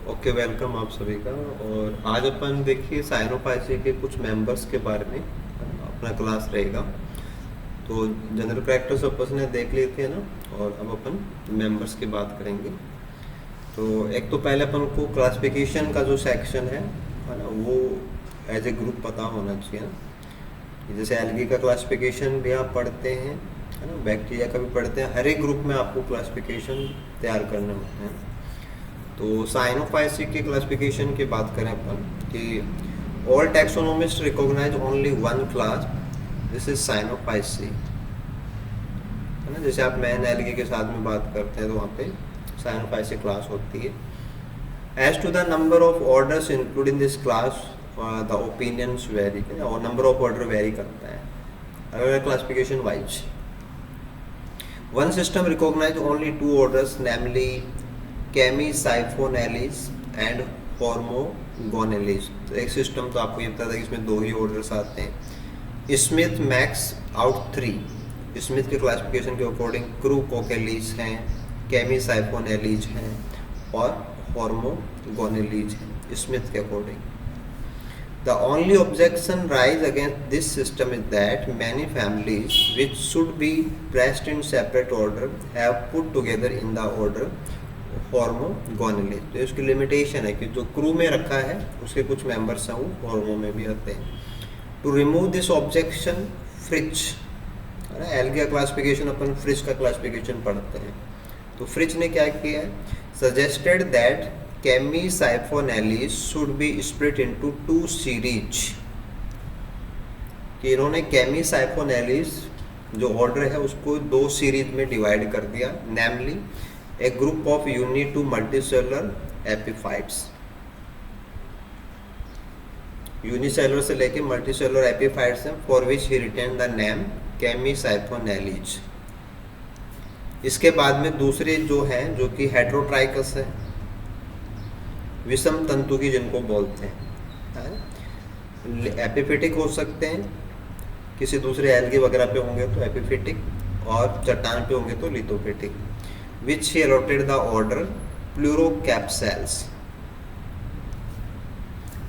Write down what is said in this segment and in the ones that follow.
Okay, welcome आप सभी का। और आज अपन देखिए साइनोफाइसी के कुछ मेंबर्स के बारे में अपना क्लास रहेगा। तो जनरल कैरेक्टर्स अपन ने देख लिए थे ना, और अब अपन मेंबर्स की बात करेंगे। तो एक तो पहले अपन को क्लासिफिकेशन का जो सेक्शन है ना, वो एज ए ग्रुप पता होना चाहिए ना। जैसे एल्गी का क्लासिफिकेशन भी आप पढ़ते हैं, है ना, बैक्टीरिया का भी पढ़ते हैं। हर एक ग्रुप में आपको क्लासिफिकेशन तैयार करने होते हैं। तो साइनोफाइसी की क्लासिफिकेशन की बात करें अपन कि all taxonomist recognize only one class, this is Cyanophyceae, है ना। जैसे आप मैन एल्गी के साथ में बात करते हैं तो वहाँ पे साइनोफाइसी क्लास होती है। As to the number of orders include in this class the opinions vary, और नंबर ऑफ ऑर्डर वेरी करता है अलग अलग classification wise. One system recognize only two orders, namely Chamaesiphonales and Hormogonales. तो एक system तो आपको ये पता था कि इसमें दो ही ऑर्डर्स आते हैं। स्मिथ मैक्स आउट 3, स्मिथ के क्लासिफिकेशन के अकॉर्डिंग क्रूकोकेलिस हैं, कैमीसाइफोनेलिस हैं और हॉर्मोगोनेलिस हैं स्मिथ के according. The only objection rise against this system is that many families which should be placed in separate order have put together in the order हॉर्मोगोनेलिस। तो इसकी limitation है कि जो क्रू में रखा है उसके कुछ मेंबर्स हैं वो हॉर्मो में भी आते हैं। To remove this objection Fritsch, है ना, एल्गी का क्लासिफिकेशन अपन फ्रिच का क्लासिफिकेशन पढ़ते हैं। तो फ्रिच ने क्या किया है, suggested that Chamaesiphonales should be split into two series, कि इन्होंने कैमीसाइफोनेलिस जो ऑर्डर है उसको दो सीरीज में डिवाइड कर दिया, namely a group of uni to multicellular epiphytes, unicellular से लेके मल्टीसेलुलर एपिफाइट्स हैं, for which he retain the name Chamaesiphonales. इसके बाद में दूसरे जो हैं जो कि हेट्रोट्राइकस है, विषम तंतु की जिनको बोलते हैं, एपिफिटिक हो सकते हैं, किसी दूसरे एल्गी वगैरह पे होंगे तो एपिफिटिक, और चट्टान पे होंगे तो lithophytic, which he allotted the order प्लूरोकैप्सेल्स।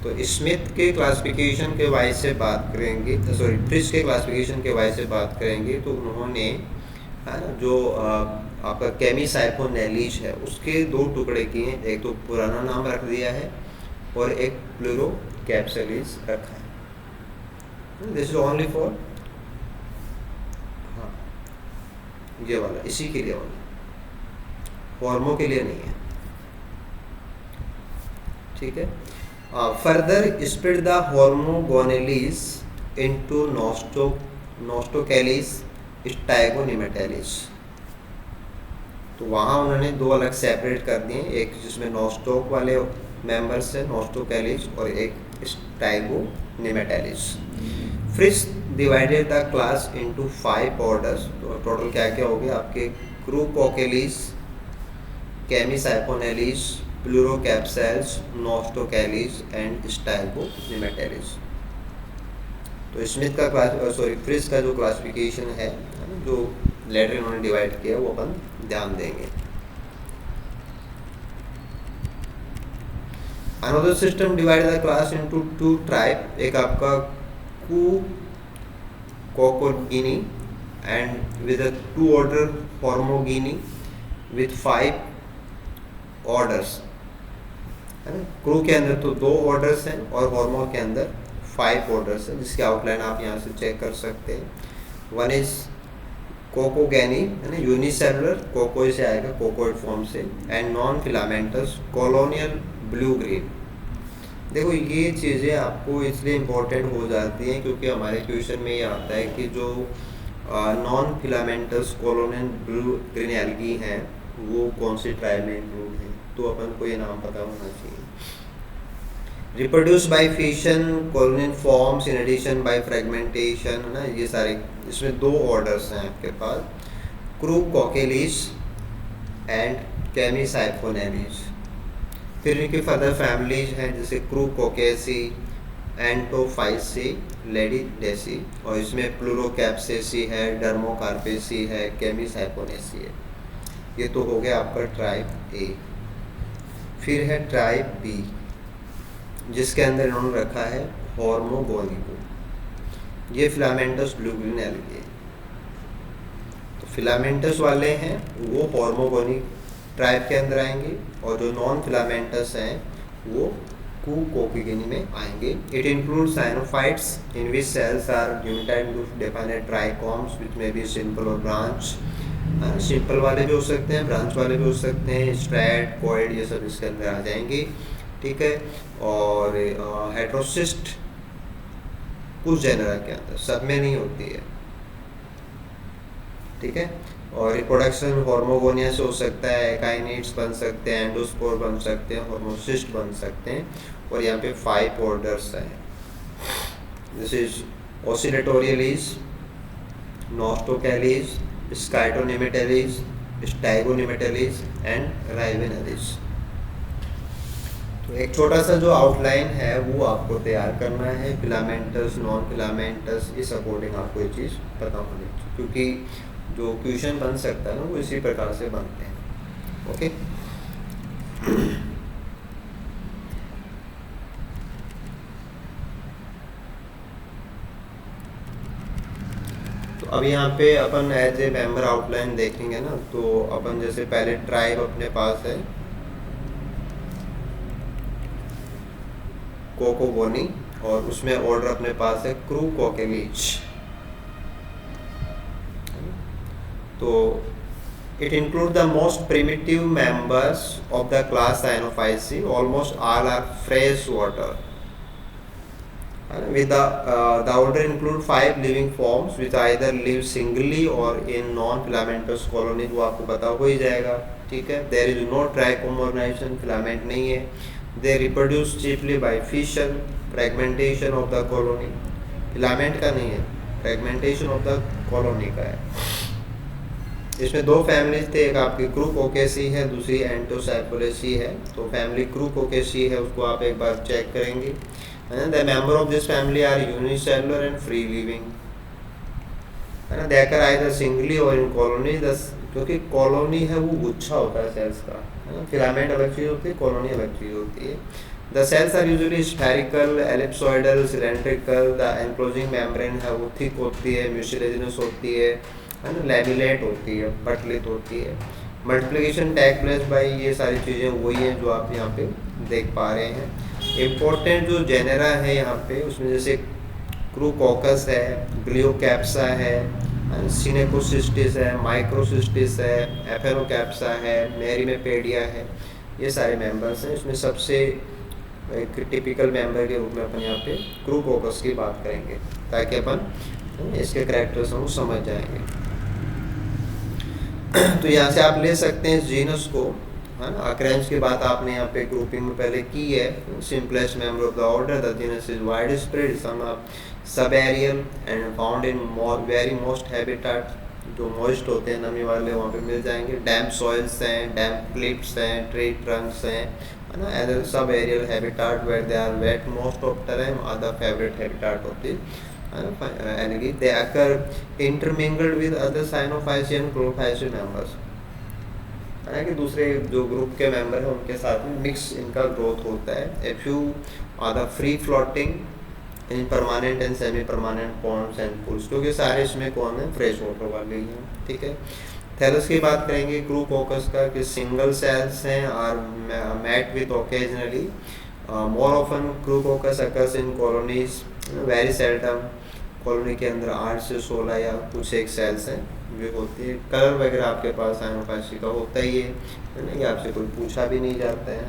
तो स्मिथ के क्लासिफिकेशन के वाइज से बात करेंगे, सॉरी फ्रिच के क्लासिफिकेशन के वाइज से बात करेंगे, तो उन्होंने जो आपका कैमीसाइफोनेलिस है उसके दो टुकड़े किए, एक तो पुराना नाम रख दिया है और एक प्लूरोकैप्सेलिस रखा है। दिस इज ओनली फॉर, हाँ ये वाला इसी के लिए वाला, हॉर्मो के लिए नहीं है, ठीक है। Further split the Hormogonales into Nostocales Stigonematales. तो वहाँ उन्होंने दो अलग सेपरेट कर दिए, एक जिसमें नोस्टोक वाले मेंबर्स हैं नोस्टोकैलिस और एक Stigonematales. Fritsch divided the class into 5 orders. तो टोटल क्या क्या हो गया आपके, क्रूकोकेलिस, कैमीसाइफोनेलिस, प्लूरोकैप्सेल्स, नोस्टोकैलिस एंड स्टाइगोनिमेटैलिस। तो स्मिथ का फ्रिच का जो क्लासिफिकेशन है, जो लेटर इन्होंने डिवाइड किया वो अपन ध्यान देंगे। Another system divide the class into 2 type, एक आपका Coccogoneae and with 2 order Hormogoneae with 5 orders, है ना। क्रू के अंदर तो 2 ऑर्डर्स हैं और हॉर्मो के अंदर 5 ऑर्डर्स हैं, जिसकी आउटलाइन आप यहाँ से चेक कर सकते हैं। वन इज कोकोगैनी, है ना, यूनिसेलुलर, कोको से आएगा कोकोइड फॉर्म से, and non filamentous colonial blue green. देखो ये चीज़ें आपको इसलिए इम्पोर्टेंट हो जाती हैं क्योंकि हमारे क्वेश्चन में ये आता है कि जो non filamentous colonial blue green algae हैं वो कौन सी ट्राइब में इंक्लूड है, तो अपन को ये नाम पता होना चाहिए। Reproduce by fission, colonial forms in addition by fragmentation, है ना, ये सारे इसमें 2 ऑर्डर्स हैं आपके पास, क्रूकोकेलिस एंड कैमीसाइफोनेलिस। फिर इनकी फर्दर फैमिलीज हैं जैसे क्रूकोकेसी, एंटोफाइसी, लेडिडेसी, और इसमें प्लूरोकैप्सेसी है, डर्मोकार्पेसी है, कैमीसाइफोनेसी है। ये तो हो गया आपका ट्राइब ए। फिर है ट्राइब बी, जिसके अंदर इन्होंने रखा है हॉर्मोगोनिको। ये फिलामेंटस ब्लू ग्रीन एल्गी। तो फिलामेंटस वाले हैं वो हॉर्मोगोनिक ट्राइब के अंदर आएंगे, और जो नॉन फिलामेंटस हैं वो कूकोकिगेनी में आएंगे। It include cyanophytes in which cells are united to define trichomes which में भी सिंपल और ब्रांच। सिंपल वाले भी हो सकते हैं, ब्रांच वाले भी हो सकते हैं, स्ट्रैट कॉइड ये सब इसके अंदर आ जाएंगे, ठीक है। और हेट्रोसिस्ट कुछ जेनरा के अंदर, सब में नहीं होती है, ठीक है। और रिप्रोडक्शन हॉर्मोगोनिया से हो सकता है, काइनेट्स बन सकते हैं, एंडोस्पोर बन सकते हैं, हॉर्मोसिस्ट बन सकते हैं। और यहाँ पे 5 ऑर्डर्स हैं। This is Oscillatoriales, Nostocales, Scytonematales, Stigonematales and Rivulariales. तो एक छोटा सा जो आउटलाइन है वो आपको तैयार करना है, फिलामेंटस नॉन फिलामेंटस, इस अकॉर्डिंग आपको ये चीज़ पता होनी चाहिए, क्योंकि जो क्वेश्चन बन सकता है ना वो इसी प्रकार से बनते हैं। ओके, तो अब यहाँ पे अपन एज ए मेंबर आउटलाइन देखेंगे ना, तो अपन जैसे पहले ट्राइब अपने पास है कोकोगोनी, और उसमें ऑर्डर अपने पास है क्रूकोकेलिच। तो it includes the most primitive members of the class Cyanophyceae. Almost all are fresh water. With the order include 5 living forms which either live singly or in non-filamentous colonies, वो आपको पता हो ही जाएगा, ठीक है। There is no trichome organization, filament नहीं है। They reproduce chiefly by fission, fragmentation of the colony. Filament का नहीं है, fragmentation of the colony का है। इसमें 2 फैमिलीज थे, एक आपकी क्रूकोकेसी है, दूसरी एंटोसाइकोलेसी है। तो फैमिली क्रूकोकेसी है, उसको आप एक बार चेक करेंगे। The member of this family are unicellular and free living, है ना। दे अकर आइदर सिंगली और इन कॉलोनी, क्योंकि कॉलोनी है वो गुच्छा होता है सेल्स का, है ना। फिलामेंट अलग चीज़ होती है, कॉलोनी अलग चीज़ होती है। The cells are usually spherical, ellipsoidal, cylindrical. The enclosing membrane है वो थिक होती है, म्यूसिलेजिनस होती है ना, लैमिनेट होती है, पटलित होती है। मल्टीप्लिकेशन टेक प्लेस बाय, ये सारी चीज़ें वही हैं जो आप यहाँ पे देख पा रहे हैं। इम्पोर्टेंट जो जेनेरा है यहाँ पे, उसमें जैसे क्रूकोकस है, ग्लियोकैप्सा है, सिनेकोसिस्टिस है, माइक्रोसिस्टिस है, एफेरोकैप्सा है, मेरिमेपेडिया है, ये सारे मेंबर्स हैं। इसमें सबसे एक टिपिकल मेंबर के रूप में अपन यहाँ पे क्रूकोकस की बात करेंगे, ताकि अपन इसके कैरेक्टर्स हम समझ जाएंगे। तो यहाँ से आप ले सकते हैं इस जीनस को, है ना। अक्रेंस की बात आपने यहाँ पे ग्रुपिंग में पहले की है। Simplest member of the order, the genus is wide spread, some sub aerial and found in very most habitat. जो मॉइस्ट होते हैं, नमी वाले, वहाँ पे मिल जाएंगे। डैम्प सॉइल्स हैं, डैम्प क्लिफ्स हैं, ट्री ट्रंक्स हैं, है ना। And sub aerial habitat where they are wet most of time are the favourite habitat of the algae. They occur intermingled with other Cyanophyceae and Chlorophyceae members, है ना, कि दूसरे जो group के मेंबर हैं उनके साथ में मिक्स इनका ग्रोथ होता है। A few are the free floating in permanent and semi permanent ponds and pools, क्योंकि सारे इसमें कौन है, फ्रेश वाटर वाले ही हैं, ठीक है। थैलस की बात करेंगे क्रूकोकस का, कि सिंगल सेल्स हैं और met with occasionally. More often Chroococcus occurs in colonies, very seldom. Colony के अंदर 8 से 16 या कुछ एक सेल्स हैं जो होती है। कलर वगैरह आपके पास साइनोफाइसी का होता ही है ना, ये आपसे कोई पूछा भी नहीं जाता है।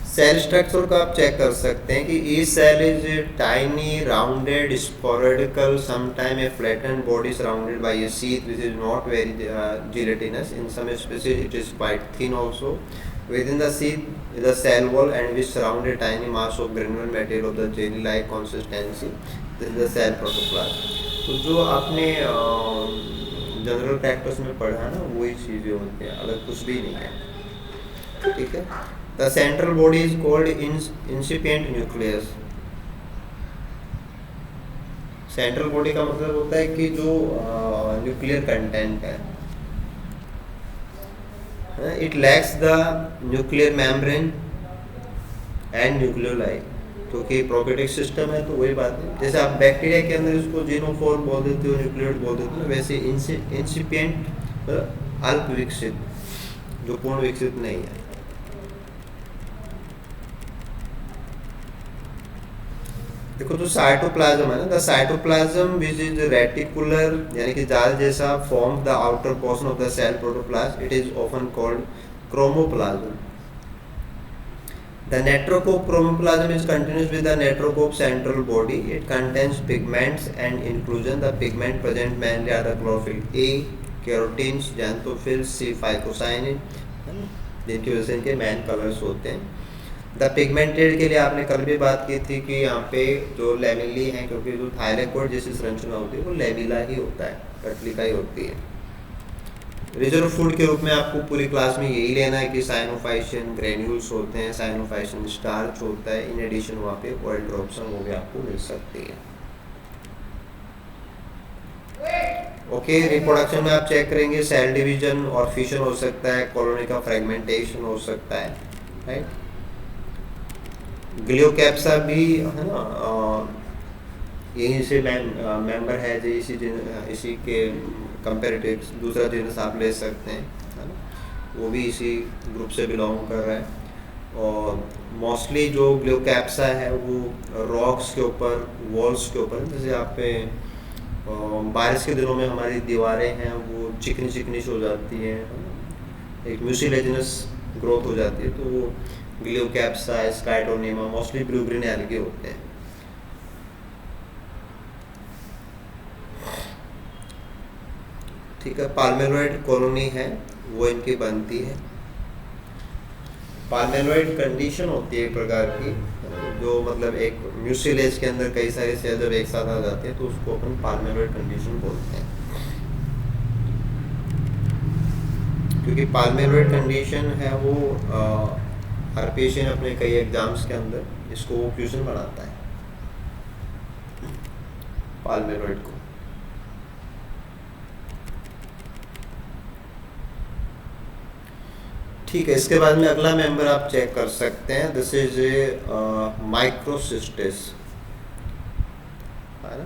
सेल स्ट्रक्चर को आप चेक कर सकते हैं कि each cell is tiny, rounded, sporadical, sometime a flattened body surrounded by a sheath which is not very gelatinous. In some species it is quite thin also. Within the sheath is a cell wall and which surround a tiny mass of granular material of the jelly-like consistency. This is the cell protoplasm. तो जो आपने general practice में पढ़ा ना, वही चीज़ें होती हैं, अलग कुछ भी नहीं है, ठीक है। The central body is called incipient nucleus. Central body का मतलब होता है कि जो न्यूक्लियर कंटेंट है, it lacks the nuclear membrane and nucleoli, क्योंकि प्रोकैरियोटिक सिस्टम है तो वही बात है। जैसे आप बैक्टीरिया के अंदर इसको जीनोफोर बोल देते हो, न्यूक्लियोइड बोल देते हो, वैसे इंसिपिएंट अल्प विकसित, जो पूर्ण विकसित नहीं है। देखो तो साइटोप्लाज्म है ना, the cytoplasm which is reticular यानी कि जाल जैसा form the outer portion of the cell protoplasm, it is often called chromoplasm. The netrocope chromosplasm is continuous with the netrocope central body. It contains pigments and inclusion. The pigment present mainly are the chlorophyll A, carotene, xanthophyll, C, phycocyanin, जिनकी वजह से इनके man colours होते हैं। The pigmented के लिए आपने कल भी बात की थी कि यहाँ पे जो लेमिली हैं, क्योंकि जो थायरॉइड जैसी संरचना होती है वो लेमिला ही होता है, कटलिका ही होती है। रिजर्व फूड के रूप में आपको पूरी क्लास में यही लेना है कि साइनोफाइशिन ग्रेन्यूल्स होते हैं, साइनोफाइशिन स्टार्च होता है, इन एडिशन वहाँ पे ऑयल ड्रॉप्स हैं, वो भी आपको मिल सकती है। ओके, रिप्रोडक्शन में आप चेक करेंगे सेल डिवीजन और फिशन हो सकता है, कॉलोनी का फ्रेगमेंटेशन हो सकता है, राइट। ग्लियोकैप्सा भी है ना, यहीं से मेंबर है जो इसी के कंपेरेटिव दूसरा जीनस आप ले सकते हैं, है ना, वो भी इसी ग्रुप से बिलोंग कर रहा है। और मोस्टली जो ग्लियोकैप्सा है वो रॉक्स के ऊपर, वॉल्स के ऊपर, जैसे आप पे बारिश के दिनों में हमारी दीवारें हैं वो चिकनी चिकनी हो जाती हैं, एक म्यूसिलेजिनस ग्रोथ हो जाती है, तो वो ग्लियोकैप्सा, स्काइटोनेमा, मोस्टली ब्लू ग्रीन एल्गे होते हैं। ठीक है, पाल्मेलॉइड कॉलोनी है वो इनकी बनती है। पाल्मेलॉइड कंडीशन होती है एक प्रकार की, जो मतलब एक म्यूसिलेज के अंदर कई सारे सेल जब एक साथ आ जाते हैं तो उसको अपन पाल्मेलॉइड कंडीशन बोलते हैं। क्योंकि पाल्मेलॉइड कंडीशन है वो हर पेशेंट अपने कई एग्जाम्स के अंदर इसको वो क्वेश्चन बनाता है पाल्मेलॉइड को। ठीक है, इसके बाद में अगला मेंबर आप चेक कर सकते हैं, दिस इज माइक्रोसिस्टिस, है ना,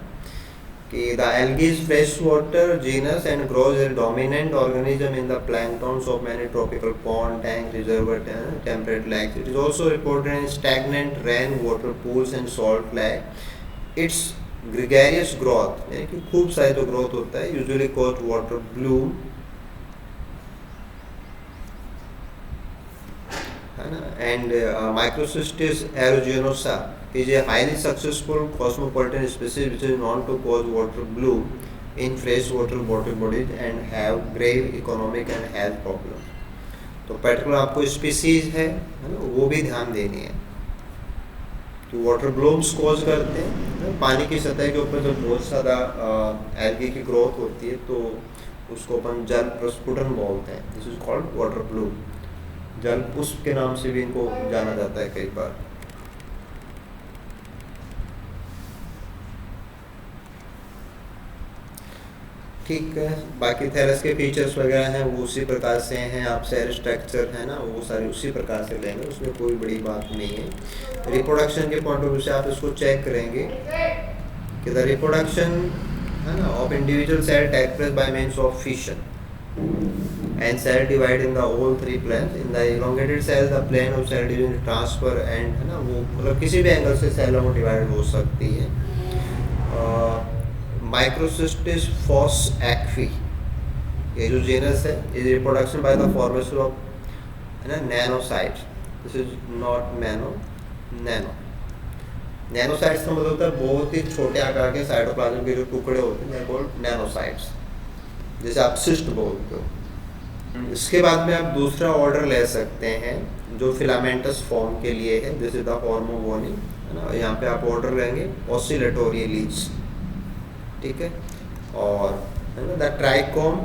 कि the algae is fresh water genus and grows a dominant organism in the planktons of many tropical pond, tank, reservoir, temperate lakes. It is also reported in stagnant rain water pools and salt lake. Its gregarious growth यानी कि खूब सारी जो growth होता है usually caused water bloom, and Microcystis aeruginosa is a highly successful cosmopolitan species which is known to cause water bloom in freshwater water bodies and have grave economic and health problems। तो particular आपको species है ना, वो भी ध्यान देनी है कि वाटर ब्लूम्स कॉज करते हैं। पानी की सतह के ऊपर जब बहुत ज़्यादा एल्गी की ग्रोथ होती है तो उसको अपन जल प्रस्फुटन बोलते हैं, this is called water Bloom. जल पुष्प के नाम से भी इनको जाना जाता है कई बार। ठीक है, बाकी थैलस के फीचर्स वगैरह हैं वो उसी प्रकार से हैं, आप सेल स्ट्रक्चर है ना वो सारे उसी प्रकार से लेंगे, उसमें कोई बड़ी बात नहीं है। रिप्रोडक्शन के पॉइंट ऑफ व्यू से आप इसको चेक करेंगे कि द रिप्रोडक्शन है ना of individual cell take place by means of fission and cell divide in the all three planes। in the elongated cell the plane of cell division transfer and है ना वो मतलब किसी भी एंगल से cell वो डिवाइड हो सकती है। माइक्रोसिस्टिस फॉस एक्वी ये जो जेनस है is reproduction by the formation of है ना नैनोसाइट्स, दिस इज नॉट मैनो नैनो। नैनोसाइट्स का मतलब होता है बहुत ही छोटे आकार के साइटोप्लाज्म के जो टुकड़े होते हैं कॉल्ड नैनोसाइट्स, जैसे आप सिस्ट बोलते हो। इसके बाद में आप दूसरा ऑर्डर ले सकते हैं जो फिलामेंटस फॉर्म के लिए है, दिस इज द हॉर्मोगोनी, है ना, यहाँ पे आप ऑर्डर लेंगे ऑसिलेटोरियलीज, ठीक है। और है ना द ट्राइकोम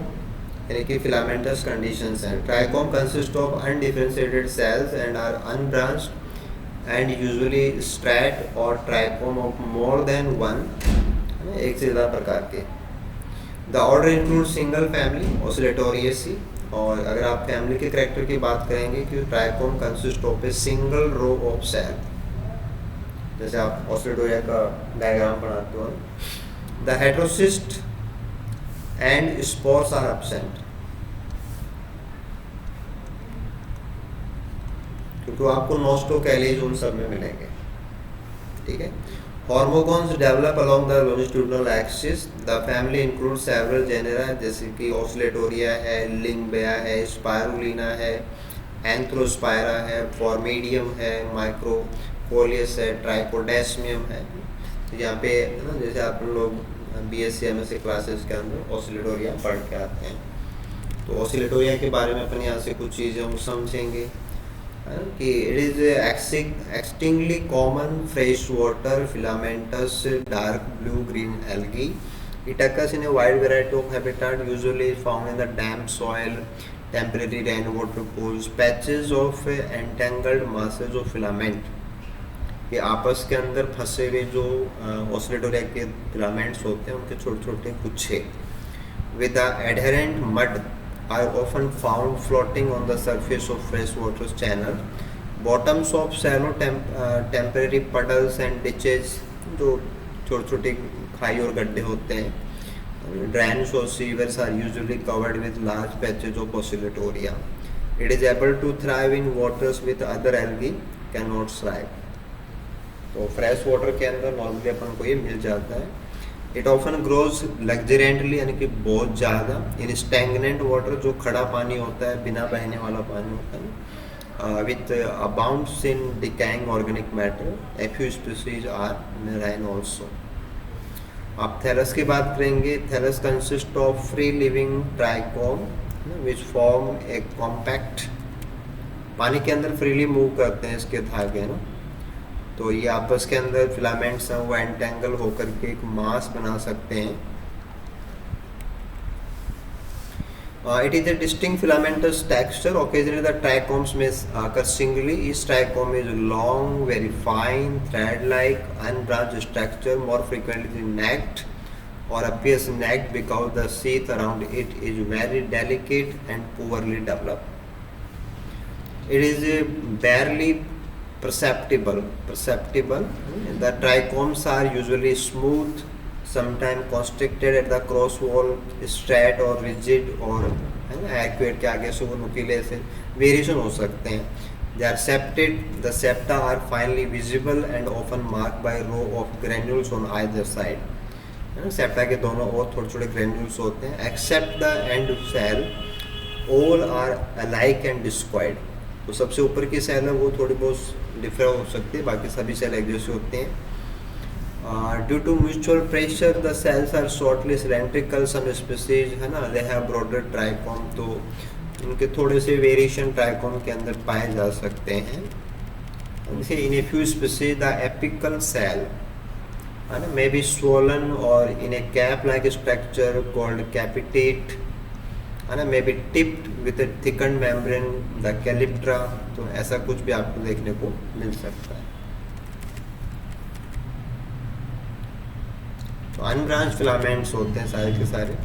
यानी कि फिलामेंटस कंडीशंस हैं। Trichome consist of undifferentiated cells and are unbranched and usually straight or trichome of more than one, एक से ज़्यादा प्रकार के। The order include single family Oscillatoriaceae और अगर आप फैमिली के करेक्टर की बात करेंगे कि trichome consist of a single row of cell, जैसे आप ऑस्ट्रेडोरिया का डायग्राम बनाते हो, the heterocyst and spores are absent, क्योंकि आपको नोस्टोकैलीज उन सब में मिलेंगे, ठीक है। Hormones develop along the longitudinal axis. The family includes several genera जैसे कि Oscillatoria है, Lyngbea है, Spirulina है, Anthrospira है, Formidium है, Microcoleus है, Trichodesmium है। तो यहाँ पे ना जैसे आप लोग BSc MSc क्लासेस के अंदर Oscillatoria पढ़ के आते हैं, तो Oscillatoria के बारे में अपन यहाँ से कुछ चीज़ें हम समझेंगे कि it is exceedingly common fresh water filamentous dark blue green algae. It occurs in a wide variety of habitat, usually found in the damp soil, temporary rainwater pools, patches of entangled masses of filament. ये आपस के अंदर फंसे हुए जो ऑस्लेटोरिया के filaments होते हैं उनके छोटे छोटे गुच्छे with the adherent mud are often found floating on the surface of freshwater channel. Bottoms of shallow temporary puddles and ditches, जो छोटे छोटे खाई और गड्ढे होते हैं, drains or sewers are usually covered with large patches of Oscillatoria. It is able to thrive in waters with other algae cannot thrive. तो fresh water के अंदर नॉर्मली अपन को ये मिल जाता है. इट ऑफन ग्रोज लग्जरेंटली, यानी कि बहुत ज़्यादा, इन स्टैगनेंट वाटर, जो खड़ा पानी होता है, बिना बहने वाला पानी होता है, with abounds in decaying organic matter. A few species are marine also. आप थैलस की बात करेंगे. Thallus consist of free living trichome which form a compact, पानी के अंदर फ्रीली मूव करते हैं इसके धागे ना, तो ये आपस के अंदर फिलामेंट्स हैं वो एंटेंगल होकर के एक मास बना सकते हैं. It is a distinct filamentous texture. Occasionally the trichomes में occur singly. Each trichome is long, very fine, thread-like, unbranched structure, more frequently necked or appears necked because the sheath around it is very delicate and poorly developed. It is barely perceptible. The trichomes are usually smooth, sometimes constricted at the cross wall, straight or rigid, और arcuate के आगे से वो नुकीले से variation हो सकते हैं. They are septate. The septa are finely visible and often marked by row of granules on either side. Septa के दोनों ओर थोड़े छोटे ग्रेन्यूल्स होते हैं. Except the end cell, all are alike and discoid. तो सबसे ऊपर की सेल है वो थोड़ी बहुत डिफर हो सकती है, बाकी सभी सेल एक जैसे होते हैं. Due to mutual pressure the cells are shortly cylindrical. Some species है ना, दे हैव ब्रॉडर ट्राइकोम, तो उनके थोड़े से वेरिएशन ट्राइकोम के अंदर पाए जा सकते हैं. जैसे in a few species the apical cell है ना मे बी swollen और in a cap like structure called capitate, है ना, may be tipped with a thicken membrane the calyptra. तो ऐसा कुछ भी आपको देखने को मिल सकता है. तो अनब्रांच फिलामेंट्स होते हैं सारे के सारे.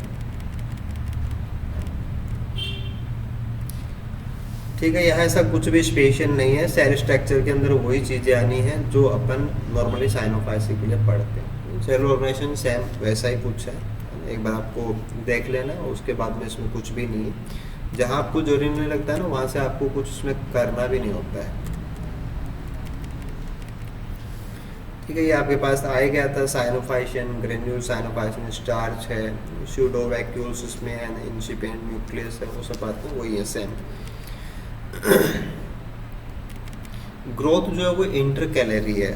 ठीक है, यहाँ ऐसा कुछ भी स्पेशल नहीं है. सेल स्ट्रक्चर के अंदर वही चीज़ें आनी हैं जो अपन नॉर्मली साइनोफाइसी के लिए पढ़ते हैं. सेल ऑर्गेनाइजेशन सेम वैसा ही कुछ है, एक बार आपको देख लेना, उसके बाद में इसमें कुछ भी नहीं है. जहाँ आपको जरूरी नहीं लगता है ना, वहाँ से आपको कुछ उसमें करना भी नहीं होता है. ठीक है, ये आपके पास आ गया था. साइनोफाइशन, ग्रेन्यूल साइनोफाइशन, स्टार्च है, स्यूडो वैक्यूल्स इसमें है, इंसिपिएंट न्यूक्लियस है, वो सब बातें वही है सेम. ग्रोथ जो है वो इंटरकैलरी है,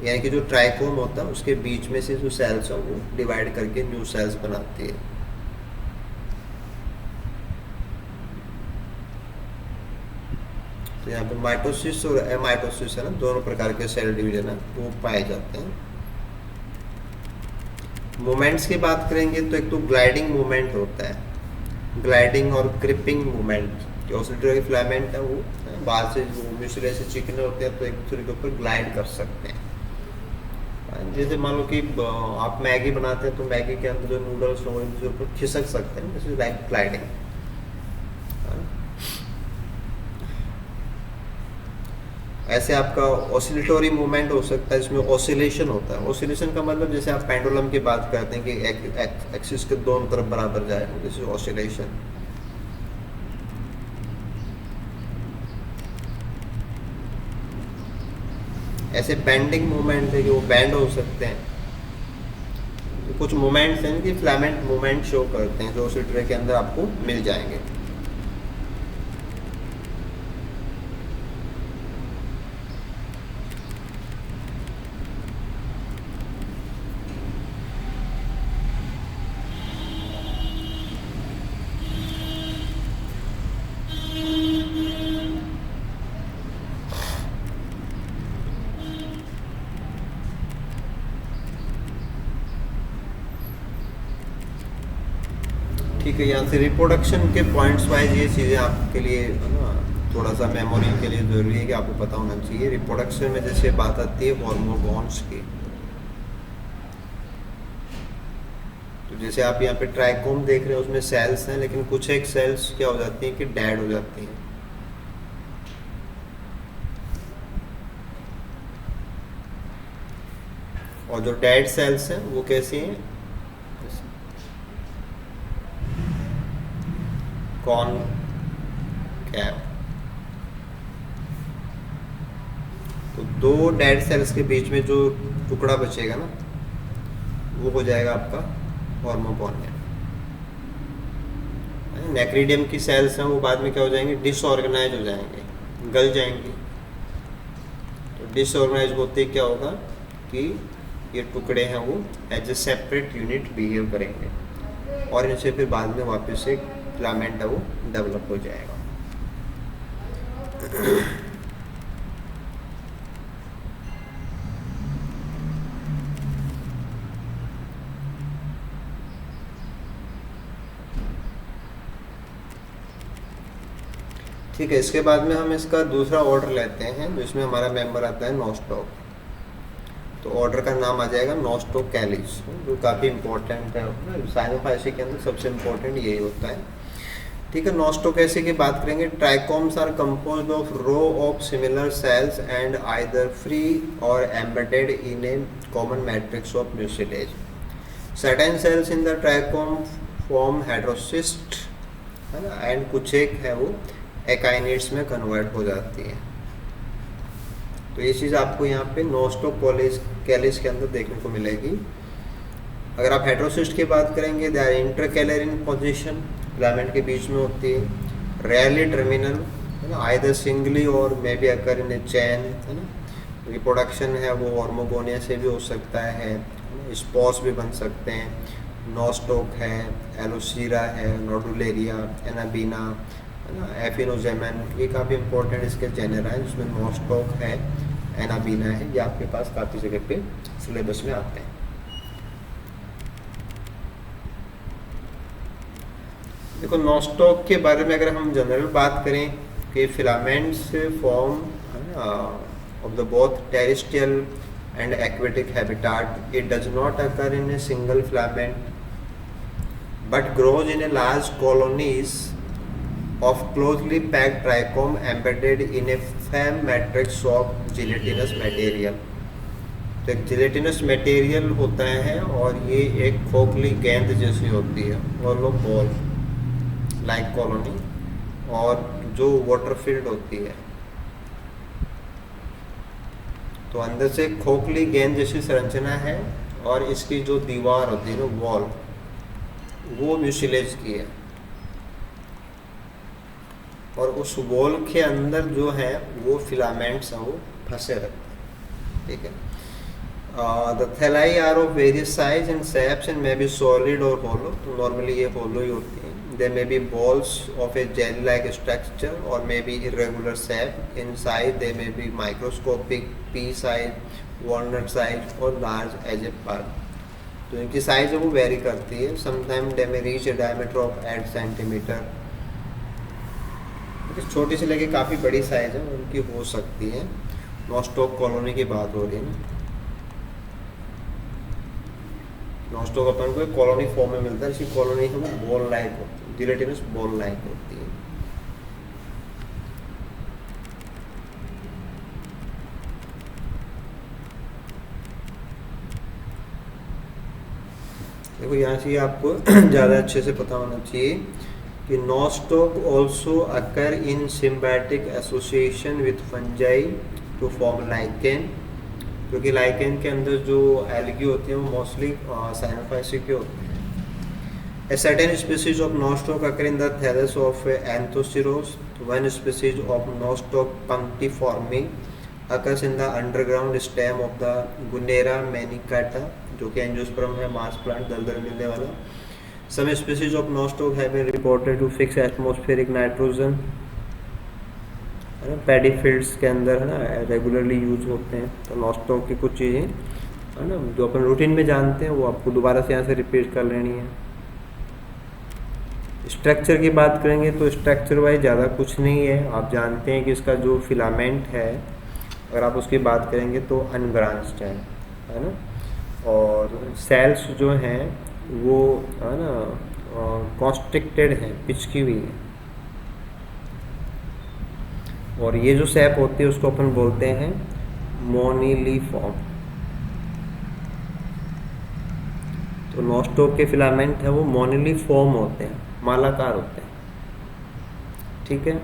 यानी कि जो ट्राइकोम होता है उसके बीच में से जो सेल्स हैं वो डिवाइड करके न्यू सेल्स बनाती है. तो यहाँ पे माइटोसिस और एमाइटोसिस है ना, दोनों प्रकार के सेल डिवीजन है वो पाए जाते हैं. मूवमेंट्स की बात करेंगे तो एक तो ग्लाइडिंग मूवमेंट होता है, ग्लाइडिंग और क्रिपिंग मूवमेंट. जो ऑस्ट्रेटोरिया के फिलामेंट है वो बाहर से जो मिश्रे से चिकने होते हैं तो एक दूसरे के ऊपर ग्लाइड कर सकते हैं. जैसे मान लो कि आप मैगी बनाते हैं तो मैगी के अंदर जो नूडल्स हों एक दूसरे ऊपर खिसक सकते हैं, जैसे लाइक ग्लाइडिंग. ऐसे आपका ऑसिलेटरी मूवमेंट हो सकता है, जिसमें ऑसिलेशन होता है। ऑसिलेशन का मतलब जैसे आप पेंडुलम की बात करते हैं कि एक्सिस के दोनों तरफ बराबर जाए, दिस इज ऑसिलेशन। ऐसे बेंडिंग मूवमेंट है कि वो बेंड हो सकते हैं। तो कुछ मूवमेंट्स हैं कि फिलामेंट मूवमेंट शो करते हैं, जो ऑसिलेटर के अंदर आपको मिल जाएंगे। ठीक है, यहाँ से रिप्रोडक्शन के पॉइंट्स वाइज ये चीज़ें आपके लिए है ना थोड़ा सा मेमोरी के लिए ज़रूरी है कि आपको पता होना चाहिए। रिप्रोडक्शन में जैसे बात आती है हॉर्मोन्स की, तो जैसे आप यहाँ पे ट्राइकोम देख रहे हैं, उसमें सेल्स हैं, लेकिन कुछ एक सेल्स क्या हो जाती हैं कि डेड हो जाती हैं। और जो डेड सेल्स हैं वो कैसी हैं, कौन क्या, तो दो डेड सेल्स के बीच में जो टुकड़ा बचेगा ना, वो हो जाएगा आपका हॉर्मोगोनियम। नेक्रीडियम की सेल्स हैं, वो बाद में क्या हो जाएंगे, डिसऑर्गेनाइज हो जाएंगे, गल जाएंगी। तो डिसऑर्गेनाइज होते क्या होगा कि ये टुकड़े हैं वो as a separate unit behave करेंगे, और इनसे फिर बाद में वापस से फिलामेंट है वो डेवलप हो जाएगा। ठीक है, इसके बाद में हम इसका दूसरा ऑर्डर लेते हैं, जिसमें हमारा मेंबर आता है नोस्टॉक। तो ऑर्डर का नाम आ जाएगा नोस्टोकैलिस, जो काफ़ी इंपॉर्टेंट है साइनोफाइसी के अंदर, सबसे इम्पोर्टेंट यही होता है। ठीक है, नोस्टोकैसी की बात करेंगे। Trichomes are composed of row of similar cells and either free or embedded in a common matrix of mucilage. Certain cells in the trichome form heterocyst, है ना, एंड कुछ एक है वो एकाइनेट्स में कन्वर्ट हो जाती है। तो ये चीज़ आपको यहाँ पे नोस्टोकैलिस के अंदर देखने को मिलेगी। अगर आप हेटेरोसिस्ट की बात करेंगे, they are intercalary in position, filament के बीच में होती है, रेयरली टर्मिनल, है ना, आइदर सिंगली और मे बी अकर इन ए चैन, है ना। रिप्रोडक्शन है वो हॉर्मोगोनिया से भी हो सकता है, स्पोर्स भी बन सकते हैं। नोस्टोक है, एलोसीरा है, नोडुलेरिया, एनाबीना, है ना, एफिनोजेमन, ये काफ़ी इंपॉर्टेंट इसके जेनरा है, जिसमें नोस्टोक है, एनाबीना है, ये आपके पास काफ़ी जगह पे सिलेबस में आते हैं। देखो, नोस्टॉक के बारे में अगर हम जनरल बात करें कि filaments form of the both terrestrial and aquatic habitat, it does not occur in a single filament but grows in a large colonies of closely packed trichome embedded in a firm matrix of gelatinous material। तो एक gelatinous material होता है और ये एक खोखली गेंद जैसी होती है, और वो बॉल लाइक कॉलोनी, और जो वाटर फील्ड होती है, तो अंदर से खोखली गेंद जैसी संरचना है, और इसकी जो दीवार होती है ना, वॉल, वो म्यूसिलेज की है, और उस वॉल के अंदर जो है वो फिलामेंट्स हैं वो फंसे रहते हैं। ठीक है, the thalli are of various size and shapes and may be solid or hollow. तो नॉर्मली ये होलो ही होती हैं। They may be balls of a gel like structure or may be irregular shape. In size they may be microscopic, pea size, walnut size or large as a pearl. तो इनकी size है वो vary करती है। Sometime they may reach a diameter of 8 centimetre. छोटी से लेके काफ़ी बड़ी साइज है उनकी हो सकती है। नोस्टॉक कॉलोनी की बात हो रही है ना, नोस्टॉक अपन को कॉलोनी फॉर्म में मिलता है। इसकी कॉलोनी है वो बॉल लाइक होती है, जिलेटिनस बॉल लाइक होती है। देखो यहाँ से आपको ज़्यादा अच्छे से पता होना चाहिए कि Nostoc also occur in symbiotic association with fungi to form lichen, क्योंकि लाइकेन के अंदर जो एल्गी होती हैं वो मोस्टली साइनोफाइसिक के होते हैं। A certain species of nostoc occur in the thallus of Anthoceros. One species of nostoc punctiforme occurs in the underground stem of the Gunnera manicata, जो कि एंजियोस्पर्म है, मार्स प्लांट, दलदल मिलने वाला। Some species of nostoc have been reported to fix atmospheric nitrogen, है ना, paddy fields के अंदर, है ना, रेगुलरली यूज होते हैं। तो नॉस्टॉक की कुछ चीज़ें, है ना, जो अपन रूटीन में जानते हैं वो आपको दोबारा से यहाँ से रिपीट कर लेनी है। स्ट्रक्चर की बात करेंगे तो स्ट्रक्चर वाइज ज़्यादा कुछ नहीं है। आप जानते हैं कि इसका जो फिलामेंट है, अगर आप उसकी बात करेंगे तो अनब्रांच्ड है ना, और सेल्स जो हैं वो, है ना, कॉन्स्ट्रिक्टेड हैं, पिचकी हुई है। और ये जो सैप होती है उसको अपन बोलते हैं मोनिलीफॉर्म। तो नॉस्टॉक के फिलामेंट है वो मोनिलीफॉर्म होते हैं, मालाकार होते हैं, ठीक है।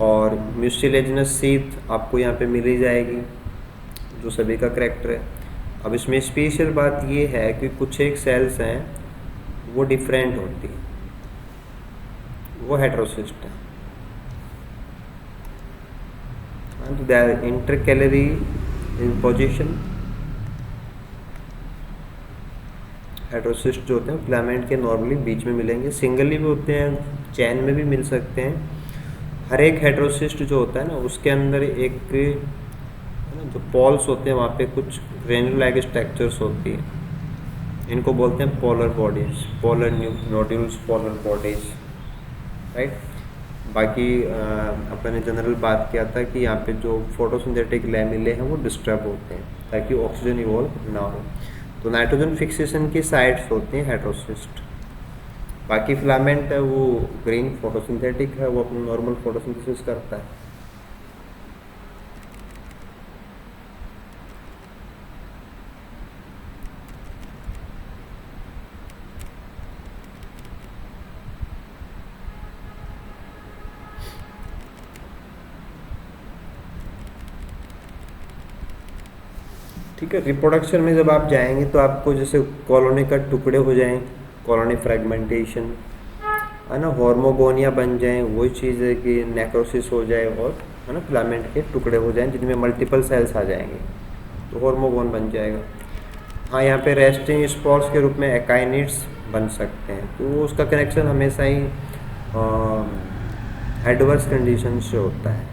और म्यूसिलेजिनस सीथ आपको यहाँ पे मिल ही जाएगी, जो सभी का करैक्टर है। अब इसमें स्पेशल बात ये है कि कुछ एक सेल्स हैं वो डिफरेंट होती है, वो हेटेरोसिस्ट है, तो they are intercalary in position. Heterocyst जो होते हैं फिलामेंट के नॉर्मली बीच में मिलेंगे, सिंगली भी होते हैं, चैन में भी मिल सकते हैं। हर एक हेटेरोसिस्ट जो होता है ना उसके अंदर एक जो पॉल्स होते हैं वहाँ पे कुछ ग्रेन्यूल लाइक स्ट्रक्चर्स होती हैं, इनको बोलते हैं polar bodies, polar nodules, polar bodies, right. बाकी अपन ने जनरल बात किया था कि यहाँ पे जो फोटोसिंथेटिक लैमेले हैं वो डिस्टर्ब होते हैं ताकि ऑक्सीजन इवॉल्व ना हो। तो नाइट्रोजन फिक्सेशन की साइट्स होती हैं हेटेरोसिस्ट। बाकी फिलामेंट है वो ग्रीन फोटोसिंथेटिक है, वो अपनी नॉर्मल फोटोसिंथेसिस करता है। ठीक है। रिप्रोडक्शन में जब आप जाएंगे तो आपको जैसे कॉलोनी का टुकड़े हो जाएं, कॉलोनी फ्रेगमेंटेशन, है ना, हॉर्मोगोनिया बन जाएं, वही चीज़ है कि नेक्रोसिस हो जाए और, है ना, फिलामेंट के टुकड़े हो जाएं जिनमें मल्टीपल सेल्स आ जाएंगे तो हॉर्मोगोन बन जाएगा। हाँ, यहाँ पे रेस्टिंग स्पॉट्स के रूप में एकाइनिड्स बन सकते हैं, तो उसका कनेक्शन हमेशा ही एडवर्स कंडीशन से होता है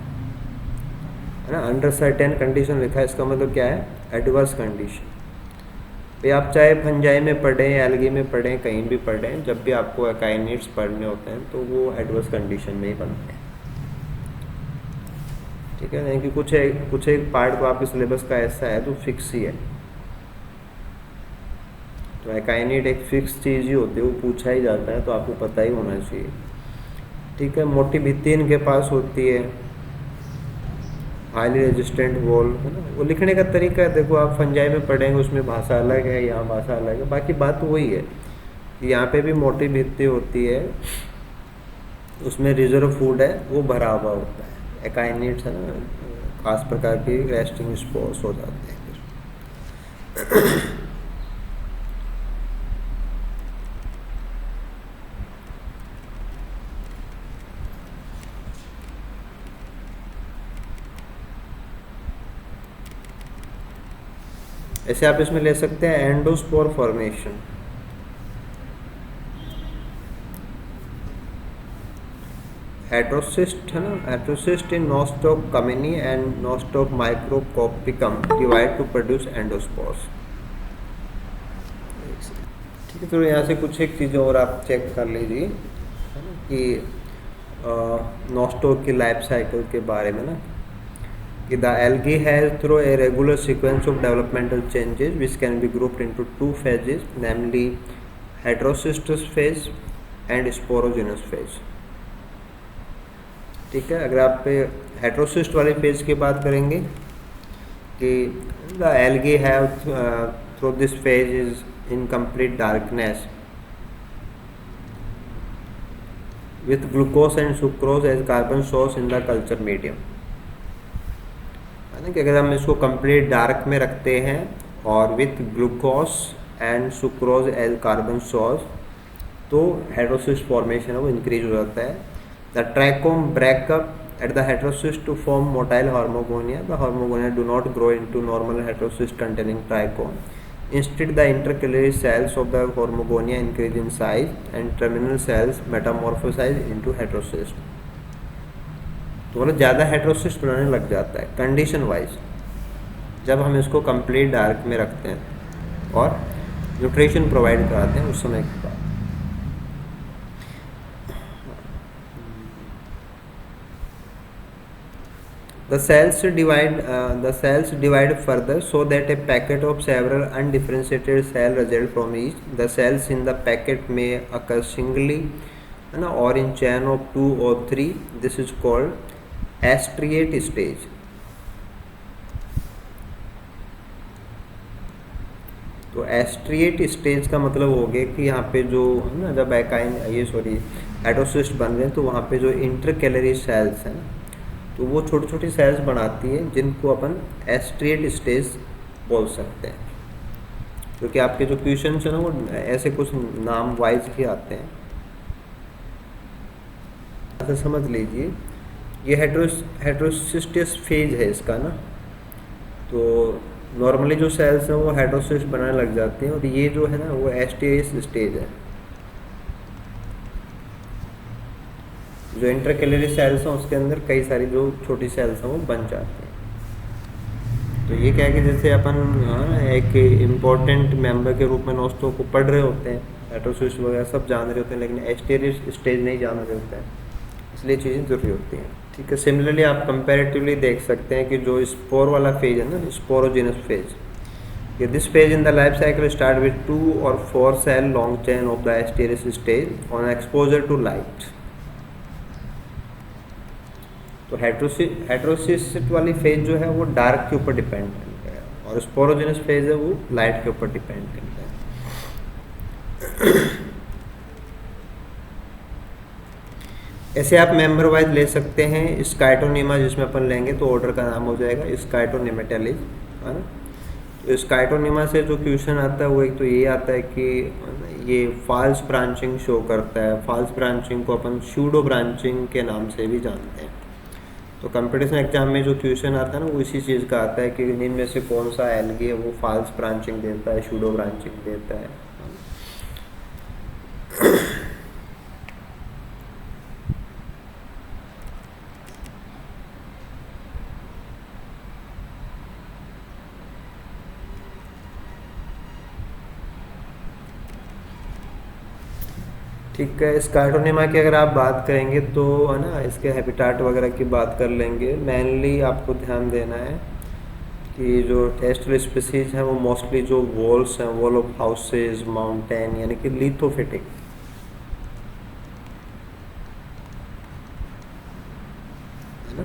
ना। अंडर सर्टेन कंडीशन लिखा है, इसका मतलब क्या है, एडवर्स कंडीशन। तो आप चाहे फंजाई में पढ़ें, एल्गी में पढ़ें, कहीं भी पढ़ें, जब भी आपको एकाइनिड्स पढ़ने होते हैं तो वो एडवर्स कंडीशन में ही बनते हैं, ठीक है। यानी कि कुछ एक पार्ट तो आपके सिलेबस का ऐसा है जो फिक्स ही है। तो एकाइनिड एक फिक्स चीज़ ही होती है, वो पूछा ही जाता है तो आपको पता ही होना चाहिए, ठीक है। मोटी भित्ति इनके पास होती है, हाईली रेजिस्टेंट वॉल, है ना। वो लिखने का तरीका है, देखो आप फंजाई में पढ़ेंगे उसमें भाषा अलग है, यहाँ भाषा अलग है, बाकी बात तो वही है। यहाँ पे भी मोटी भित्ति होती है, उसमें रिजर्व फूड है वो भरा हुआ होता है, एकाइनिड्स, है ना, खास प्रकार की रेस्टिंग स्पॉट्स हो जाते हैं फिर। ऐसे आप इसमें ले सकते हैं एंडोस्पोर फॉर्मेशन। हेटेरोसिस्ट, है ना, heterocyst in Nostoc commune and Nostoc microscopicum divide to produce endospores. ठीक है, तो यहाँ से कुछ एक चीज़ें और आप चेक कर लीजिए, है ना, कि नॉस्टॉक की लाइफ साइकिल के बारे में ना, कि the algae has through a regular sequence of developmental changes which can be grouped into two phases, namely heterocystous phase and sporogenous phase। ठीक है, अगर आप हेटेरोसिस्ट वाले फेज की बात करेंगे कि the algae have through this phase is in complete darkness with glucose and sucrose as carbon source in the culture medium। है ना कि अगर हम इसको कंप्लीट डार्क में रखते हैं और with glucose and sucrose as carbon source, तो हेटेरोसिस्ट फॉर्मेशन है वो इंक्रीज हो जाता है। The trichome break up at the heterocyst to form motile hormogonia. The hormogonia do not grow into normal heterocyst containing trichome. Instead, the intercalary cells of the hormogonia increase in size and terminal cells metamorphosize into heterocyst। तो मतलब ज़्यादा heterocyst बनाने लग जाता है condition wise जब हम इसको कंप्लीट डार्क में रखते हैं और न्यूट्रिशन प्रोवाइड कराते हैं उस समय के बाद। The cells divide further so that a packet of several undifferentiated cells result from each। The cells in the packet may occur singly or in chain of 2 or 3। This is called estriate stage। तो एस्ट्रिएट stage का मतलब हो गया कि यहाँ पे जो है ना जब हेटेरोसिस्ट बन रहे हैं तो वहाँ पे जो इंटरकैलरी सेल्स हैं तो वो छोटी छोटी सेल्स बनाती है जिनको अपन एस्ट्रिएट स्टेज बोल सकते हैं। क्योंकि आपके जो क्वेश्चन है ना वो ऐसे कुछ नाम वाइज ही आते हैं। ऐसे समझ लीजिए ये हेटेरोसिस्टिस फेज है इसका ना। तो नॉर्मली जो सेल्स हैं वो हेटेरोसिस्ट बनाने लग जाते हैं और ये जो है ना वो एस्ट्रिएट स्टेज है। जो इंटरकैलरी सेल्स हैं उसके अंदर कई सारी जो छोटी सेल्स हैं वो बन जाती हैं। तो ये क्या है कि जैसे अपन एक इम्पोर्टेंट मेंबर के रूप में नोट्सों को पढ़ रहे होते हैं, हेटेरोसिस्ट वगैरह सब जान रहे होते हैं, लेकिन एस्ट्रिएट स्टेज नहीं जान रहे होते हैं, इसलिए चीज़ें जरूरी होती हैं। ठीक है, सिमिलरली आप कंपैरेटिवली देख सकते हैं कि जो स्पोर वाला फेज है ना, स्पोरोजेनस फेज, ये this phase in the life cycle start with 2 or 4 cell long chain of the एस्टेरिस stage on exposure to light. तो हेटेरोसिस्ट वाली फेज जो है वो डार्क के ऊपर डिपेंड करता है और स्पोरोजेनस फेज है वो लाइट के ऊपर डिपेंड करता है। ऐसे आप मेंबर वाइज ले सकते हैं। स्काइटोनिमा जिसमें अपन लेंगे तो ऑर्डर का नाम हो जाएगा स्काइटोनिमेटेलिज, है ना। तो स्काइटोनिमा से जो क्वेश्चन आता है वो एक तो ये आता है कि ये फॉल्स ब्रांचिंग शो करता है। फॉल्स ब्रांचिंग को अपन सूडो ब्रांचिंग के नाम से भी जानते हैं। तो कंपटीशन एग्जाम में जो क्वेश्चन आता है ना वो इसी चीज़ का आता है कि इनमें से कौन सा एल्गी है वो फॉल्स ब्रांचिंग देता है, सूडो ब्रांचिंग देता है। ठीक है, स्काइटोनिमा की अगर आप बात करेंगे तो है ना इसके हैबिटाट वगैरह की बात कर लेंगे। मेनली आपको ध्यान देना है कि जो टेरेस्ट्रियल स्पीसीज हैं वो मोस्टली जो वॉल्स हैं, वॉल ऑफ हाउसेज, माउंटेन, यानी कि लिथोफिटिक, है ना।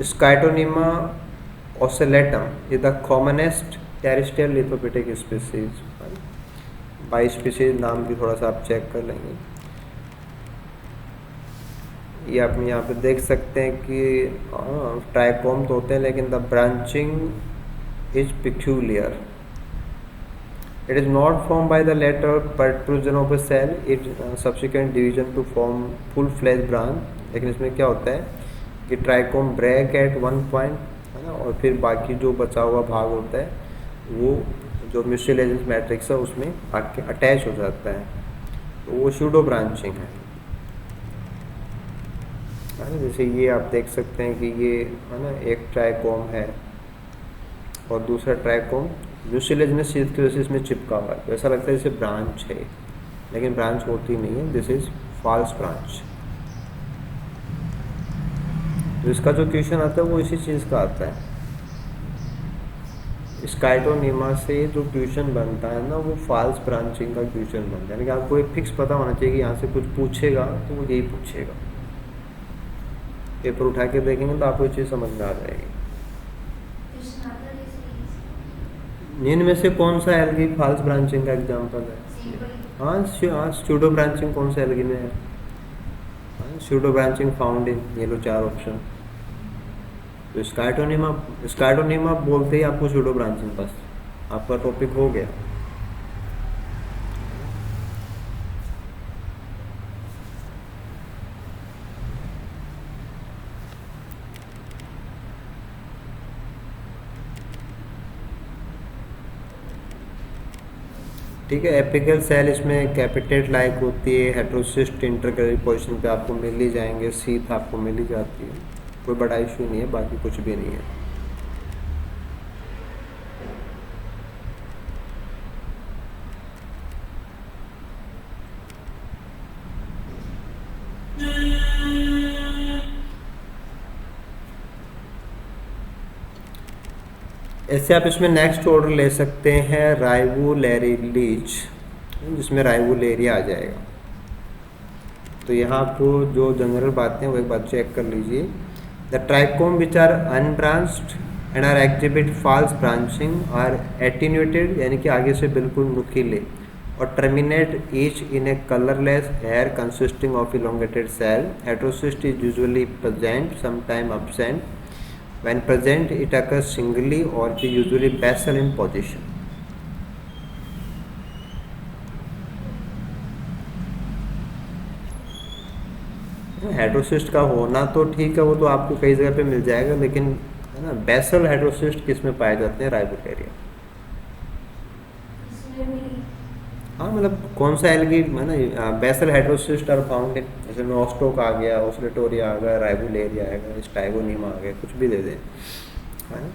Scytonema ocellatum is the commonest terrestrial lithophytic species. बाई स्पीसीज नाम भी थोड़ा सा आप चेक कर लेंगे। ये आप यहाँ पे देख सकते हैं कि ट्राइकोम तो होते हैं लेकिन the branching is peculiar. It is not form by the later protrusion of a cell, it subsequent division to form full fledge branch. लेकिन इसमें क्या होता है कि ट्राइकोम ब्रेक एट 1 पॉइंट, है ना, और फिर बाकी जो बचा हुआ भाग होता है वो जो म्यूसिलेजेंस मैट्रिक्स है उसमें आके अटैच हो जाता है, तो वो सूडो ब्रांचिंग है। जैसे ये आप देख सकते हैं कि ये है ना एक ट्राइकोम है और दूसरा ट्राइकोम म्यूसिलेजेंस शीथ की वजह से इसमें चिपका हुआ है, तो ऐसा लगता है जैसे ब्रांच है, लेकिन ब्रांच होती नहीं है, दिस इज फॉल्स ब्रांच। तो इसका जो क्वेश्चन आता है वो इसी चीज़ का आता है। स्काइटोनिमा से जो क्वेश्चन बनता है ना वो फॉल्स ब्रांचिंग का क्वेश्चन बनता है, यानी कि आपको एक फिक्स पता होना चाहिए कि यहाँ से कुछ पूछेगा तो वो यही पूछेगा। पेपर उठा के देखेंगे तो आपको ये चीज़ समझ में आ जाएगी। इनमें से कौन सा एल्गी फॉल्स ब्रांचिंग का एग्जांपल है? हाँ, हाँ, स्यूडो ब्रांचिंग कौन सा एल्गी में है? हाँ, स्यूडो ब्रांचिंग फाउंड इन, ये लो 4 ऑप्शन। तो स्कार्टोनिमा बोलते ही आपको स्यूडो ब्रांचिंग, बस आपका टॉपिक हो गया। ठीक है, एपिकल सेल इसमें कैपिटेट लाइक होती है, हेट्रोसिस्ट इंटरकलरी पोजीशन पे आपको मिल ही जाएंगे, सीथ आपको मिल ही जाती है, कोई बड़ा इशू नहीं है, बाकी कुछ भी नहीं है। ऐसे आप इसमें नेक्स्ट ऑर्डर ले सकते हैं राइवोलेरिलीज, जिसमें राइवोलेरिया आ जाएगा। तो यहाँ आपको जो जनरल बातें वो एक बार चेक कर लीजिए। The trichome which are unbranched and are exhibit false branching are attenuated, यानी कि आगे से बिल्कुल नुकीले, और terminate each in a colourless hair consisting of elongated cell. Heterocyst is usually present, sometime absent. When present, it occurs singly or it is usually basal in position. हेड्रोसिस्ट का होना तो ठीक है, वो तो आपको कई जगह पे मिल जाएगा, लेकिन है ना, बेसल हेड्रोसिस्ट किस में पाए जाते हैं? राइवोलेरिया। हाँ, मतलब कौन सा एल्गी है ना, बेसल हेड्रोसिस्ट आर फाउंड इन, जैसे नोस्टोक आ गया, ओस्लेटोरिया आ गया, राइवोलेरिया आएगा, स्टाइगोनीमा आ गया, कुछ भी दे दें, है ना।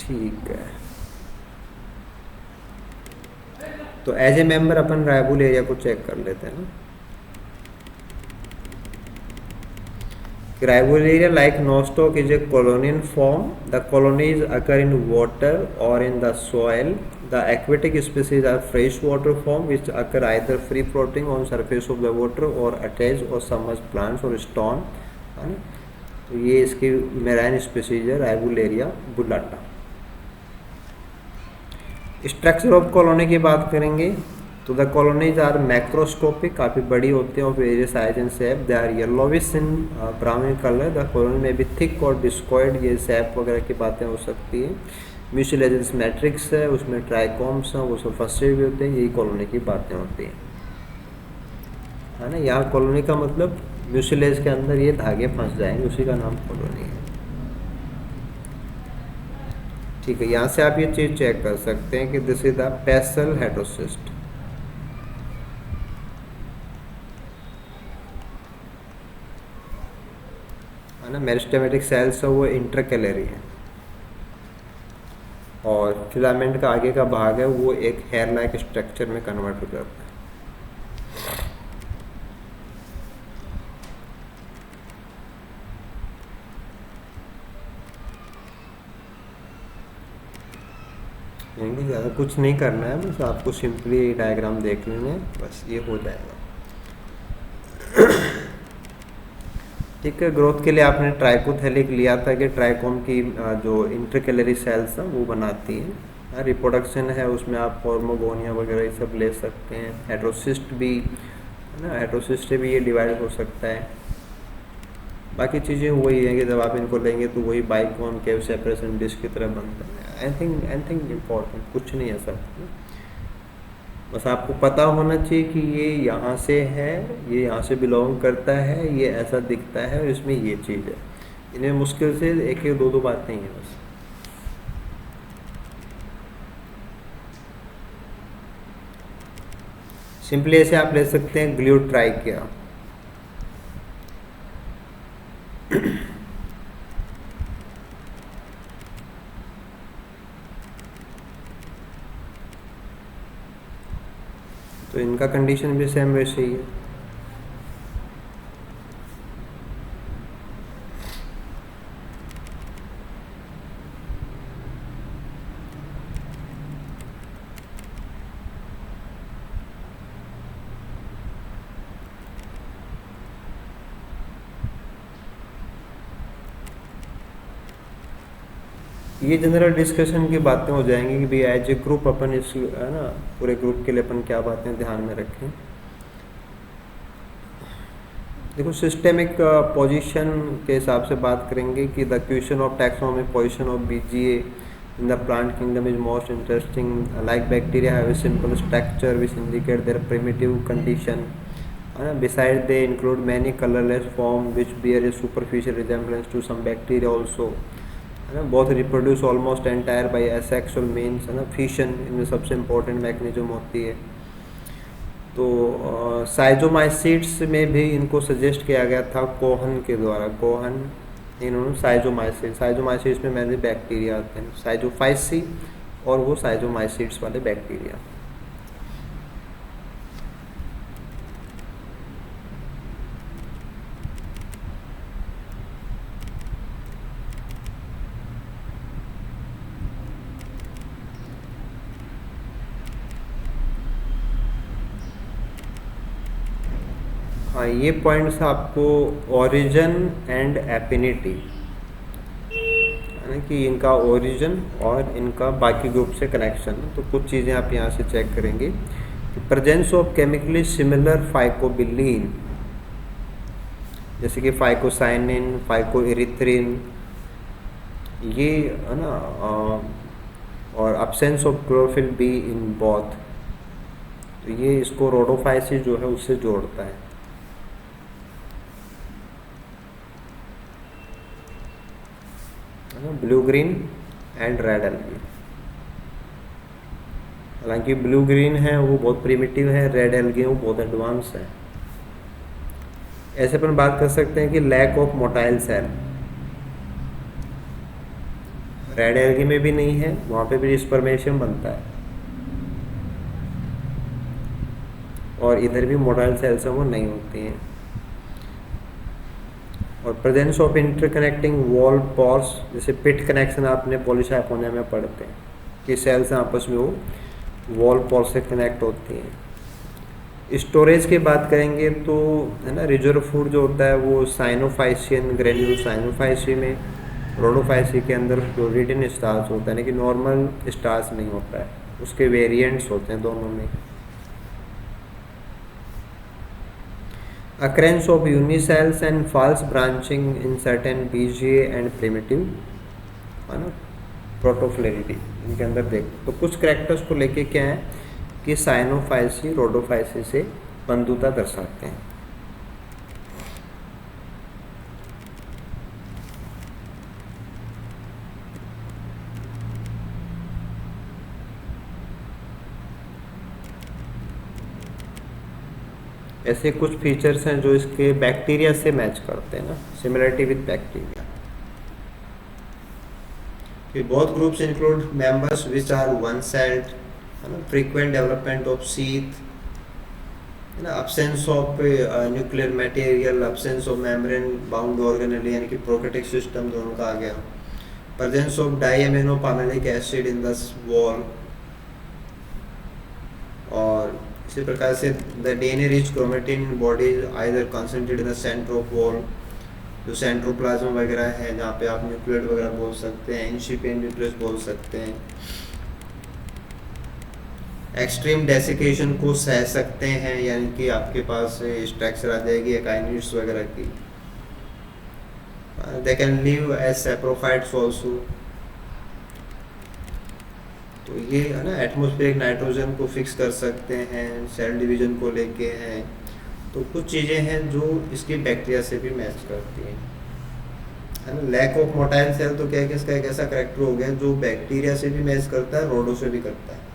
ठीक है, तो एज ए मेंबर अपन राइवोलेरिया को चेक कर लेते हैं ना। Rivuleria, like nostoc, is a colonial form. The colonies occur in water or in the soil. The aquatic species are freshwater form which occur either free floating on surface of the water or attached or submerged plants or stone, है ना। तो ये इसकी marine species है राइवोलेरिया बुलाटा। Structure of colony की बात करेंगे तो द कॉलोनीज आर मैक्रोस्कोपिक, काफ़ी बड़ी होती हैं, of various size and shape. They are yellowish in brown colour. The colony में भी थिक और डिस्कॉइड, ये शेप वगैरह की बातें हो सकती हैं। म्यूसिलेजेंस मैट्रिक्स है, उसमें ट्राइकोम्स हैं, वो सब फंसे हुए होते हैं, यही कॉलोनी की बातें होती हैं, है ना। यहाँ कॉलोनी का मतलब म्यूसिलेज के अंदर ये धागे फंस जाएंगे, उसी का नाम कॉलोनी है। ठीक है, यहाँ से आप ये चीज़ चेक कर सकते हैं कि दिस इज द बेसल हेड्रोसिस्ट, है ना। मेरिस्टेमेटिक सेल्स है वो इंटरकैलरी है, और फिलामेंट का आगे का भाग है वो एक हेयर लाइक स्ट्रक्चर में कन्वर्ट हो जाता है। ज़्यादा कुछ नहीं करना है, बस आपको सिंपली डायग्राम देख लेना है, बस ये हो जाएगा। ठीक है, ग्रोथ के लिए आपने ट्राइकोथेलिक लिया था कि ट्राइकोम की जो इंटरकैलरी सेल्स हैं वो बनाती हैं। रिप्रोडक्शन है उसमें आप फॉर्मोगोनिया वगैरह ये सब ले सकते हैं। हेट्रोसिस्ट भी है ना, हेट्रोसिस्ट भी ये डिवाइड हो सकता है। बाकी चीज़ें वही है कि जब आप इनको लेंगे तो वही बाइकॉनकेव सेपरेशन डिस्क की तरह बनता है। एनीथिंग इम्पॉर्टेंट कुछ नहीं है सर, बस आपको पता होना चाहिए कि ये यहाँ से है, ये यहाँ से बिलोंग करता है, ये ऐसा दिखता है और इसमें ये चीज़ है। इन्हें मुश्किल से एक एक दो बातें ही हैं बस। सिंपली ऐसे आप ले सकते हैं ग्लूट्राइकिया, तो इनका कंडीशन भी सेम वैसे ही है। ये जनरल डिस्कशन की बातें हो जाएंगी कि भाई एज ए ग्रुप अपन इस है ना पूरे ग्रुप के लिए अपन क्या बातें ध्यान में रखें। देखो सिस्टेमिक पोजीशन के हिसाब से बात करेंगे कि the question of taxonomic position of BGA in the plant kingdom is most interesting. Like bacteria have a simple structure which indicate their primitive condition. Besides, they include many colorless forms which bear a superficial resemblance to some bacteria also. Both reproduce almost entire by asexual means। Fission इनमें सबसे important mechanism होती है। तो साइजोमाइसिड्स में भी इनको suggest किया गया था कोहन के द्वारा। कोहन इन्होंने साइजोमाइसिड्स में मैंने बैक्टीरिया आते हैं, साइजोफाइसी और वो साइजोमाइसिड्स वाले बैक्टीरिया। हाँ, ये पॉइंट्स आपको ओरिजिन एंड एफिनिटी है ना कि इनका ओरिजिन और इनका बाकी ग्रुप से कनेक्शन। तो कुछ चीज़ें आप यहाँ से चेक करेंगे कि प्रेजेंस ऑफ केमिकली सिमिलर फाइकोबिलीन जैसे कि फाइकोसाइनिन, फाइकोइरिथ्रिन, ये है ना, और absence of chlorophyll be in both. तो ये इसको रोडोफाइसिस जो है उससे जोड़ता है। Blue green and red algae. हालांकि ब्लू ग्रीन है वो बहुत प्रिमिटिव है, रेड एल्गी वो बहुत एडवांस है। ऐसे अपन बात कर सकते हैं कि lack of motile cell red algae में भी नहीं है, वहाँ पे भी स्पर्मेशियम बनता है और इधर भी मोटाइल सेल्स हैं वो नहीं होती हैं। और presence of interconnecting wall pores, जैसे पिट कनेक्शन आपने पॉलीसाइकोनिया में पढ़ते हैं कि सेल्स आपस में वो वॉल पोर से कनेक्ट होती हैं। स्टोरेज की बात करेंगे तो है ना, रिजर्व फूड जो होता है वो साइनोफाइसियन ग्रेन्यूल साइनोफाइसी में, रोडोफाइसी के अंदर फ्लोरिडिन स्टार्च होता है, लेकिन नॉर्मल स्टार्च नहीं होता है, उसके वेरिएंट्स होते हैं दोनों में। Occurrence of unicells and false branching in certain BGA and primitive है ना प्रोटोफ्लेरिटी, इनके अंदर देख तो कुछ कैरेक्टर्स को लेके क्या है कि साइनोफाइसी रोडोफाइसी से बंधुता दर्शाते हैं। ऐसे कुछ फीचर्स हैं जो इसके बैक्टीरिया से मैच करते हैं ना, similarity with bacteria. Both groups include members which are one celled, है ना, फ्रीक्वेंट डेवलपमेंट ऑफ शीथ, है ना, absence of nuclear material, absence of membrane bound organelle यानी कि प्रोकैरियोटिक सिस्टम दोनों का आ गया, presence of diaminopimelic acid in the wall, और इसी प्रकार से the DNA rich chromatin body either concentrated in the centre of wall, जो सेंट्रोप्लाज्म वगैरह है जहाँ पे आप न्यूक्लियड वगैरह बोल सकते हैं, इंसिपिएंट न्यूक्लियस बोल सकते हैं, एक्सट्रीम डेसिकेशन को सह सकते हैं, यानी कि आपके पास स्ट्रक्चर आ जाएगी एकाइनिट्स वगैरह की। They can live as saprophytes also. तो ये है ना एटमॉस्फेरिक नाइट्रोजन को फिक्स कर सकते हैं, सेल डिवीजन को लेके हैं। तो कुछ चीज़ें हैं जो इसकी बैक्टीरिया से भी मैच करती हैं, है ना। लैक ऑफ मोटाइल सेल तो क्या है कि इसका एक ऐसा करेक्टर हो गया जो बैक्टीरिया से भी मैच करता है, रोडो से भी करता है।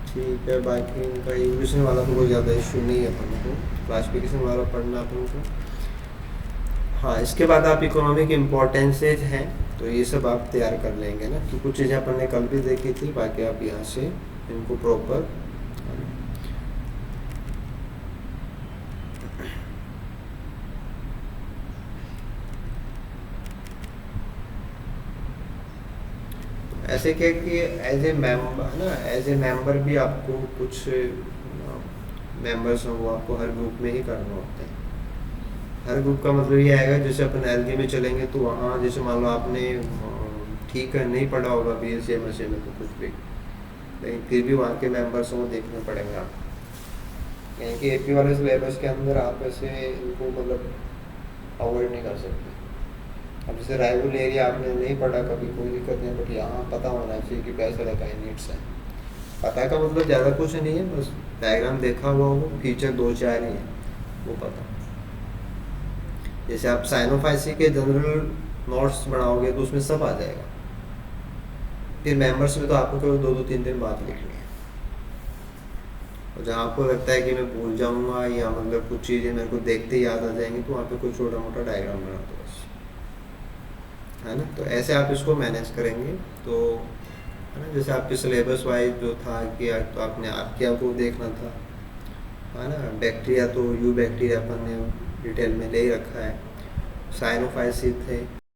ठीक है, बाकी इनका इवोल्यूशन वाला तो कोई ज़्यादा इशू नहीं है अपन को, क्लासिफिकेशन वाला पढ़ना अपन को। हाँ, इसके बाद आप इकोनॉमिक इम्पोर्टेंसेज हैं तो ये सब आप तैयार कर लेंगे ना, कि कुछ चीज़ें अपन ने कल भी देखी थी, बाकी आप यहाँ से इनको प्रॉपर ऐसे क्या कि एज ए मेंबर है ना, एज ए मेंबर भी आपको कुछ मेंबर्स हैं वो आपको हर ग्रुप में ही करना होता है। हर ग्रुप का मतलब ये आएगा, जैसे अपन एलके में चलेंगे तो वहाँ जैसे मान लो आपने ठीक है नहीं पढ़ा होगा B S C M S C में तो कुछ भी, लेकिन फिर भी वहाँ के मेंबर्स को देखने पड़ेंगे आप, यानी कि एपी वाले सिलेबस के अंदर आप ऐसे इनको मतलब अवॉइड नहीं कर सकते। अब जैसे रायपुर एरिया आपने नहीं पढ़ा कभी, कोई दिक्कत नहीं, बट यहाँ पता होना चाहिए कि कैसे का यूनिट्स है। पता का मतलब ज़्यादा कुछ नहीं है, बस डायग्राम देखा हुआ हो, फीचर दो चार ही हैं वो पता। जैसे आप साइनोफाइसी के जनरल नोट्स बनाओगे तो उसमें सब आ जाएगा, फिर मेंबर्स में तो आपको केवल दो दो तीन दिन बात लिखनी है। और जहाँ आपको लगता है कि मैं भूल जाऊँगा या मतलब कुछ चीज़ें मेरे को देखते ही याद आ जाएंगी, तो वहाँ पे कोई छोटा मोटा डायग्राम बना दो बस, है ना। तो ऐसे आप इसको मैनेज करेंगे तो है ना। जैसे आपके सिलेबस वाइज जो था कि तो आपने आर्किया को देखना था, है ना। बैक्टीरिया तो यू बैक्टीरिया अपन ने डिटेल में ले ही रखा है। साइनोफाइसी थे,